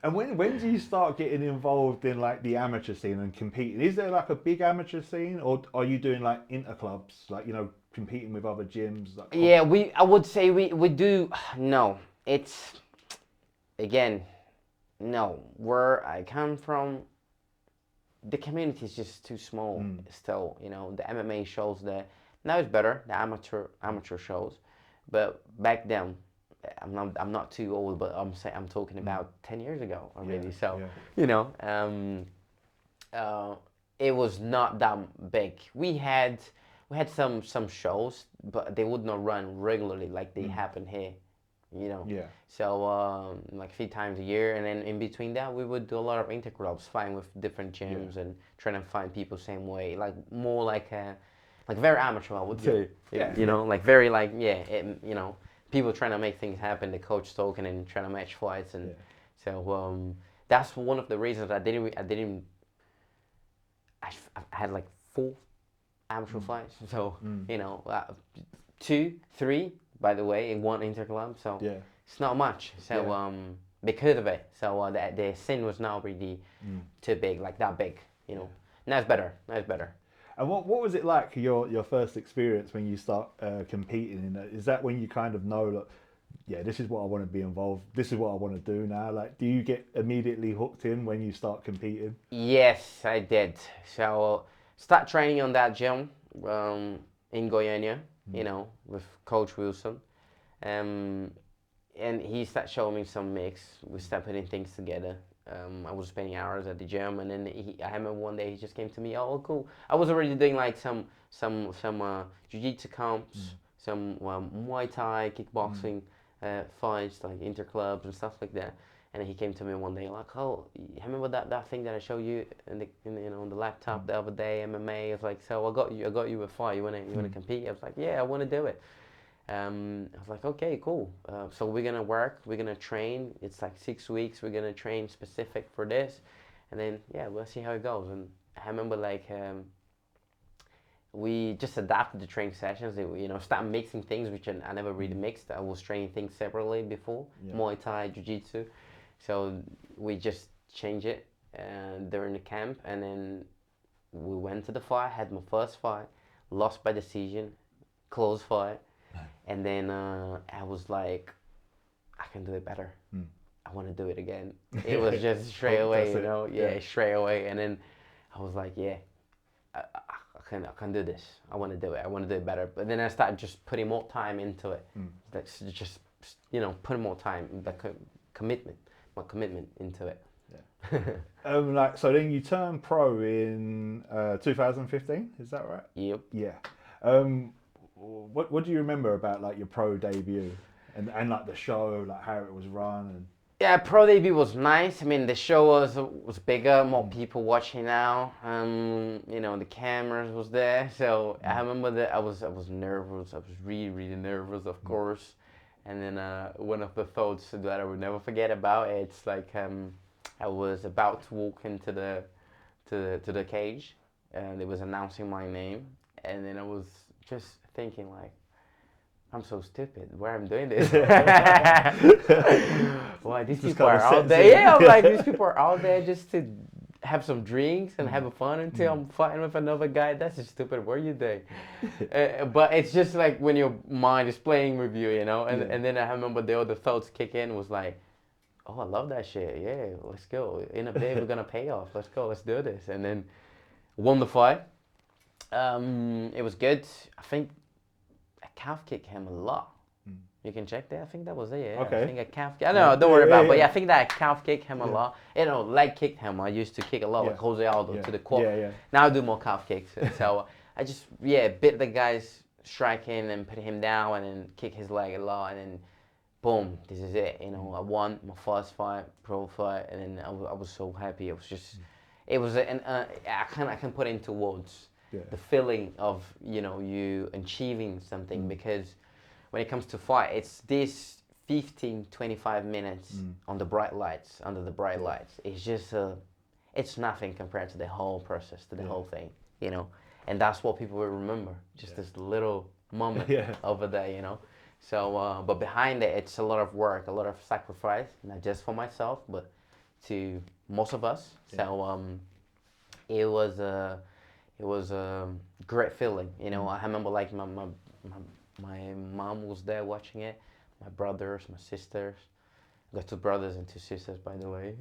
And when do you start getting involved in like the amateur scene and competing? Is there like a big amateur scene, or are you doing like interclubs, like competing with other gyms, like Yeah, I would say we do. No, it's again no. Where I come from, the community is just too small Mm, still. The MMA shows there now it's better, the amateur shows, but back then, I'm not too old, but I'm talking mm, about 10 years ago yeah, already. So yeah, you know, um, uh, it was not that big. We had some shows, but they would not run regularly like they mm, happen here. You know, yeah, so like 3 times a year, and then in between that, we would do a lot of interclubs, fighting with different yeah, gyms and trying to find people same way, like more like very amateur, I would yeah, say. yeah, yeah, Like very like yeah, people trying to make things happen, the coach talking and trying to match fights, and yeah. so that's one of the reasons I had like 4 amateur Mm, fights. So mm, 2, 3, by the way, in one interclub. So yeah, it's not much. So yeah, because of it, so the scene was not really mm, too big, like that big. You yeah. know, now it's better. Now it's better. And what was it like your first experience when you start competing in it? Is that when you kind of know that yeah, this is what I want to be involved. This is what I want to do now. Like, do you get immediately hooked in when you start competing? Yes, I did. So start training on that gym in Goiânia, Mm, with Coach Wilson. Um, and he started showing me some mix. We started putting things together. I was spending hours at the gym, and then I remember one day he just came to me. Oh, cool! I was already doing like some jiu-jitsu mm, comps, some Muay Thai, mm, kickboxing fights, like interclubs and stuff like that. And then he came to me one day like, oh, you remember that thing that I showed you on the laptop mm, the other day, MMA? I was like, so I got you a fight. You wanna mm, compete? I was like, yeah, I wanna do it. I was like, okay, cool. So we're gonna work, we're gonna train. It's like 6 weeks. We're gonna train specific for this, and then yeah, we'll see how it goes. And I remember like we just adapted the training sessions. Start mixing things which I never really mm, mixed. I was training things separately before, yeah. Muay Thai, Jiu Jitsu. So we just changed it during the camp, and then we went to the fight. Had my first fight, lost by decision, close fight. And then I was like, I can do it better. Mm. I want to do it again. It was just straight Oh, away, that's it. Yeah. yeah, straight away. And then I was like, yeah, I can do this. I want to do it. I want to do it better. But then I started just putting more time into it. Mm. That's just putting more time, the commitment, my commitment into it. Yeah. Like so, then you turned pro in 2015. Is that right? Yep. Yeah. Um, what do you remember about like your pro debut and like the show, like how it was run Yeah, Pro debut was nice. I mean, the show was bigger, more and people watching now. The cameras was there, so mm, I remember that I was nervous. I was really really nervous, of mm, course. And then one of the thoughts that I would never forget about it's like I was about to walk into the cage, and it was announcing my name, and then I was just thinking like, I'm so stupid. Why I'm doing this? Why these just people kind of are out sets there? in. Yeah, I'm like these people are out there just to have some drinks and Mm, have fun until mm. I'm fighting with another guy. That's just stupid. What are you doing? But it's just like when your mind is playing with you, And Yeah. and then I remember the other thoughts kick in was like, oh, I love that shit. Yeah, let's go. In a bit, we're gonna pay off. Let's go. Let's do this. And then won the fight. It was good. I think I calf kicked him a lot. Mm. You can check that. I think that was it. Yeah, I Okay. think I calf. I Yeah. know. Don't Yeah. worry Yeah. about it. But Yeah. yeah, I think that I calf kicked him a Yeah. lot. Leg kicked him. I used to kick a lot Yeah. like Jose Aldo Yeah. to the quad. Yeah. Yeah. Now I do more calf kicks. So I just bit the guy's striking and put him down and then kick his leg a lot and then boom, this is it. Mm. I won my first fight, pro fight, and then I was so happy. It was just, it was an I can put into words Yeah. the feeling of you achieving something Mm. because when it comes to fight, it's this 15, 25 minutes Mm. on the bright lights, under the bright Yeah. lights. It's just it's nothing compared to the whole process, to the Yeah. whole thing, and that's what people will remember. Just Yeah. this little moment Yeah. over there. So, but behind it, it's a lot of work, a lot of sacrifice, not just for myself, but to most of us. So it was a great feeling. I remember like my mom was there watching it, my brothers, my sisters. I got two brothers and two sisters, by the way.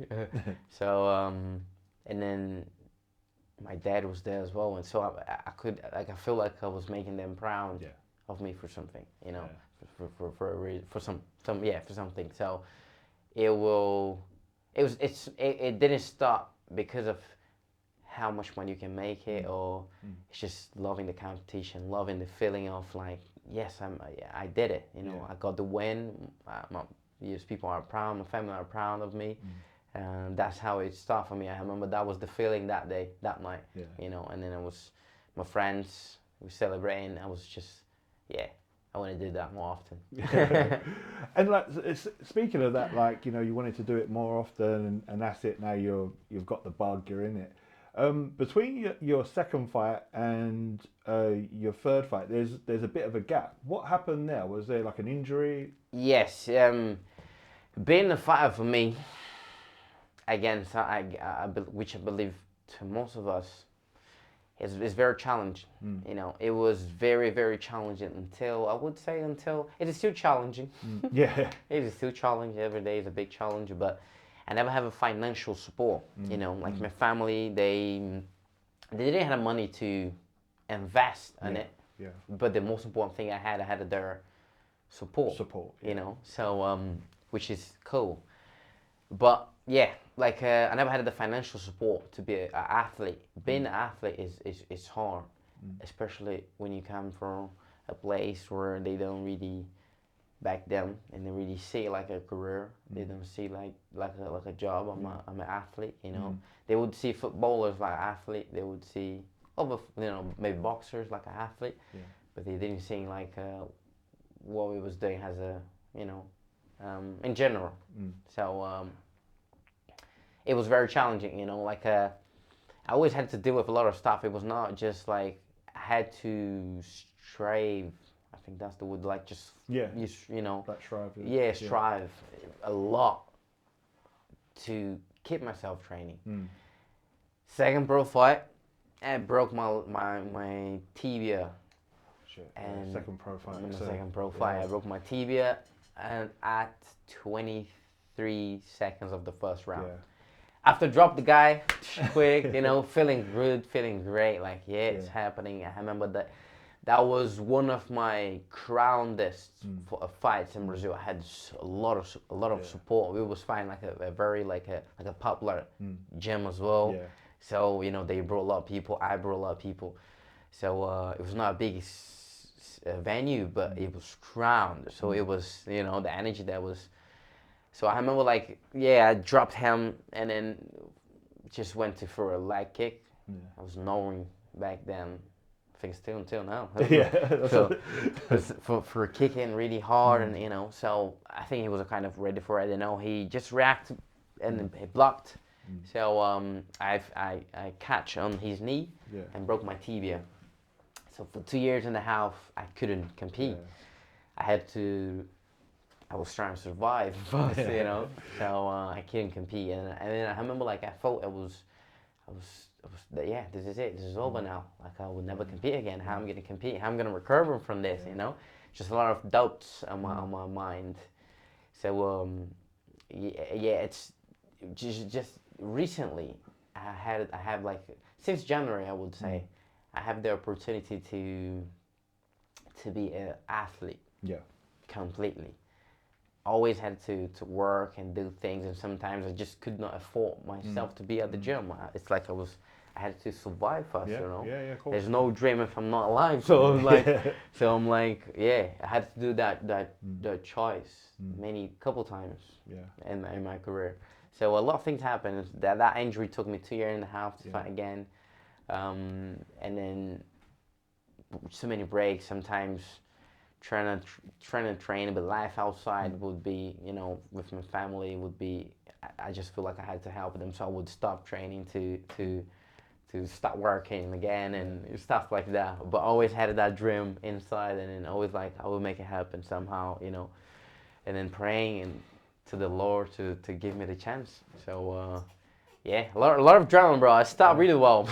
So and then my dad was there as well, and so I could like I feel like I was making them proud of me for something, for a reason, for for something. So it didn't stop because of how much money you can make it, or it's just loving the competition, loving the feeling of like, yes, I did it. I got the win. Yes, people are proud. My family are proud of me, and that's how it started for me. I remember that was the feeling that day, that night. And then it was my friends. We celebrating. I was just, I want to do that more often. And like speaking of that, like you wanted to do it more often, and that's it. Now you've got the bug. You're in it. Between your second fight and your third fight, there's a bit of a gap. What happened there? Was there like an injury? Yes, being a fighter for me, again, which I believe to most of us, is very challenging. It was very, very challenging until, I would say, it is still challenging. Yeah. It is still challenging. Every day is a big challenge, but I never have a financial support. Like my family, they didn't have money to invest in it. Yeah. But the most important thing I had their support. So which is cool. But yeah, like I never had the financial support to be an athlete. Being an athlete is hard, especially when you come from a place where they don't really back then and they really see like a career. They don't see like a job. I'm an athlete. They would see footballers like athlete. They would see maybe boxers like an athlete, but they didn't see like what we was doing as a in general. So it was very challenging. Like I always had to deal with a lot of stuff. It was not just like I had to strive. I think that's the word. Like just like strive. Strive a lot to keep myself training. Second pro fight, I broke my tibia. And second pro fight. Second pro fight, I broke my tibia, and at 23 seconds of the first round. After drop the guy quick, feeling good, feeling great, like it's happening. I remember that was one of my proudest fights in Brazil. I had a lot of support. We was fighting like a very like a popular gym as well. So they brought a lot of people. I brought a lot of people. So it was not a big venue, but it was crowned. So it was the energy that was. So I remember like I dropped him and then just went for a leg kick. I was knowing back then. I think still until now. So for kicking really hard and so I think he was kind of ready for it. He just reacted and he blocked. So I catch on his knee and broke my tibia. So for 2 years and a half I couldn't compete. I was trying to survive first, so I couldn't compete. And then I remember like I thought this is it. This is over now. Like I would never compete again. How I'm gonna compete? How I'm gonna recover from this? Just a lot of doubts on my mind. So it's just recently I have like since January I would say I have the opportunity to be an athlete. Completely. Always had to work and do things, and sometimes I just could not afford myself to be at the gym. It's like I had to survive first, Of course. There's no dream if I'm not alive. So I'm like, I had to do that choice couple times in my career. So a lot of things happened. That injury took me 2 years and a half to fight again, and then so many breaks. Sometimes trying to train, but life outside would be, with my family would be. I just feel like I had to help them, so I would stop training to start working again and stuff like that. But always had that dream inside, and then always like I will make it happen somehow, And then praying, and the Lord to give me the chance. So yeah, a lot of adrenaline, bro. I start really well.